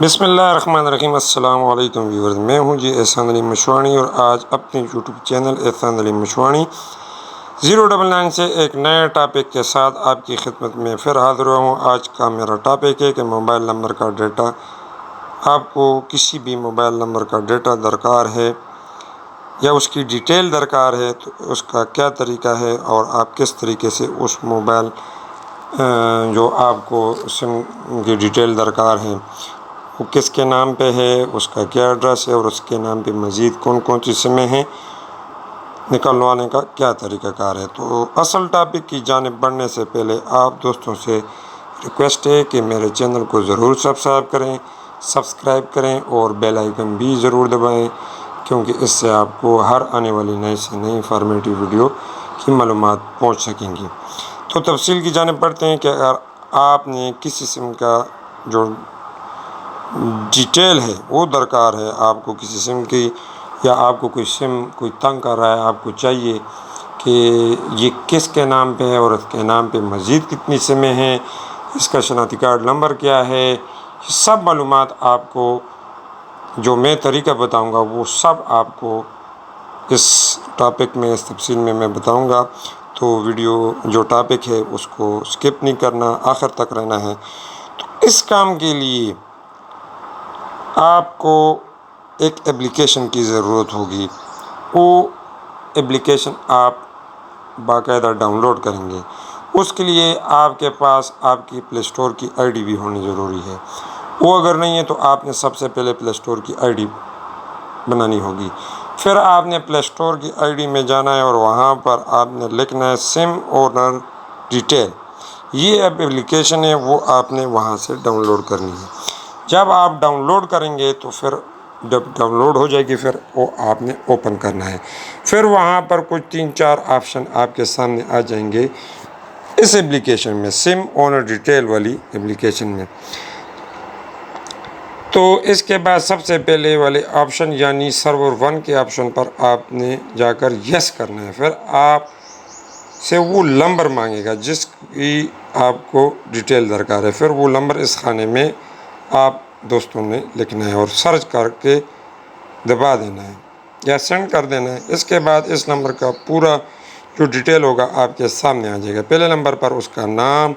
بسم اللہ الرحمن الرحیم۔ السلام علیکم ویورز، میں ہوں جی احسان علی مشواڑی اور آج اپنے یوٹیوب چینل احسان علی مشواڑی 099 سے ایک نئے ٹاپک کے ساتھ آپ کی خدمت میں پھر حاضر ہوا ہوں۔ آج کا میرا ٹاپک ہے کہ موبائل نمبر کا ڈیٹا، آپ کو کسی بھی موبائل نمبر کا ڈیٹا درکار ہے یا اس کی ڈیٹیل درکار ہے تو اس کا کیا طریقہ ہے اور آپ کس طریقے سے اس موبائل جو آپ کو سم کی ڈیٹیل درکار ہے وہ کس کے نام پہ ہے، اس کا کیا ایڈریس ہے اور اس کے نام پہ مزید کون کون سی سمیں ہیں نکلوانے کا کیا طریقہ کار ہے۔ تو اصل ٹاپک کی جانب بڑھنے سے پہلے آپ دوستوں سے ریکویسٹ ہے کہ میرے چینل کو ضرور سبسکرائب کریں اور بیل آئیکن بھی ضرور دبائیں، کیونکہ اس سے آپ کو ہر آنے والی نئی سے نئی انفارمیٹیو ویڈیو کی معلومات پہنچ سکیں گی۔ تو تفصیل کی جانب بڑھتے ہیں کہ اگر آپ نے کسی سم کا جو ڈیٹیل ہے وہ درکار ہے، آپ کو کسی سم کی یا آپ کو کوئی سم کوئی تنگ کر رہا ہے، آپ کو چاہیے کہ یہ کس کے نام پہ ہے اور اس کے نام پہ مزید کتنی سمیں ہیں، اس کا شناختی کارڈ نمبر کیا ہے، یہ سب معلومات آپ کو جو میں طریقہ بتاؤں گا وہ سب آپ کو اس ٹاپک میں اس تفصیل میں بتاؤں گا۔ تو ویڈیو جو ٹاپک ہے اس کو سکپ نہیں کرنا، آخر تک رہنا ہے۔ تو اس کام کے لیے آپ کو ایک اپلیکیشن کی ضرورت ہوگی، وہ اپلیکیشن آپ باقاعدہ ڈاؤن لوڈ کریں گے۔ اس کے لیے آپ کے پاس آپ کی پلے اسٹور کی آئی ڈی بھی ہونی ضروری ہے۔ وہ اگر نہیں ہے تو آپ نے سب سے پہلے پلے اسٹور کی آئی ڈی بنانی ہوگی۔ پھر آپ نے پلے اسٹور کی آئی ڈی میں جانا ہے اور وہاں پر آپ نے لکھنا ہے سم اونر ڈیٹیل۔ یہ اپلیکیشن ہے وہ آپ نے وہاں سے ڈاؤن لوڈ کرنی ہے۔ جب آپ ڈاؤن لوڈ کریں گے تو پھر جب ڈاؤن لوڈ ہو جائے گی پھر وہ آپ نے اوپن کرنا ہے۔ پھر وہاں پر کچھ 3-4 آپشن آپ کے سامنے آ جائیں گے اس اپلیکیشن میں، سم اونر ڈیٹیل والی اپلیکیشن میں۔ تو اس کے بعد سب سے پہلے والے آپشن یعنی سرور 1 کے آپشن پر آپ نے جا کر یس کرنا ہے۔ پھر آپ سے وہ نمبر مانگے گا جس کی آپ کو ڈیٹیل درکار ہے۔ پھر وہ نمبر اس خانے میں آپ دوستوں نے لکھنا ہے اور سرچ کر کے دبا دینا ہے یا سینڈ کر دینا ہے۔ اس کے بعد اس نمبر کا پورا جو ڈیٹیل ہوگا آپ کے سامنے آ جائے گا۔ پہلے نمبر پر اس کا نام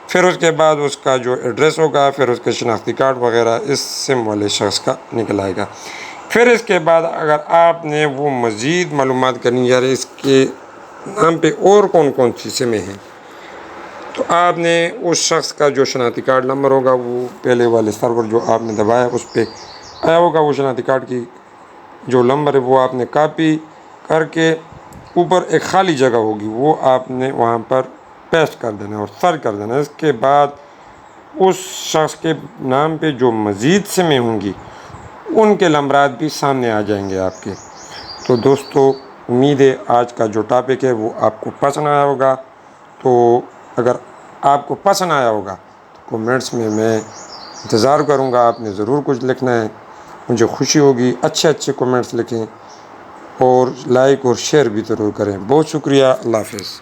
پھر اس کے بعد اس کا جو ایڈریس ہوگا، پھر اس کے شناختی کارڈ وغیرہ اس سم والے شخص کا نکل آئے گا۔ پھر اس کے بعد اگر آپ نے وہ مزید معلومات کرنی یعنی اس کے نام پہ اور کون کون سی سمیں ہیں تو آپ نے اس شخص کا جو شناختی کارڈ نمبر ہوگا وہ پہلے والے سرور جو آپ نے دبایا اس پہ آیا ہوگا، وہ شناختی کارڈ کی جو نمبر ہے وہ آپ نے کاپی کر کے اوپر ایک خالی جگہ ہوگی وہ آپ نے وہاں پر پیسٹ کر دینا اور سرچ کر دینا۔ اس کے بعد اس شخص کے نام پہ جو مزید سمیں ہوں گی ان کے نمبرات بھی سامنے آ جائیں گے آپ کے۔ تو دوستو امید ہے آج کا جو ٹاپک ہے وہ آپ کو پسند آیا ہوگا۔ تو اگر آپ کو پسند آیا ہوگا تو کومنٹس میں انتظار کروں گا، آپ نے ضرور کچھ لکھنا ہے، مجھے خوشی ہوگی۔ اچھے کومنٹس لکھیں اور لائک اور شیئر بھی ضرور کریں۔ بہت شکریہ، اللہ حافظ۔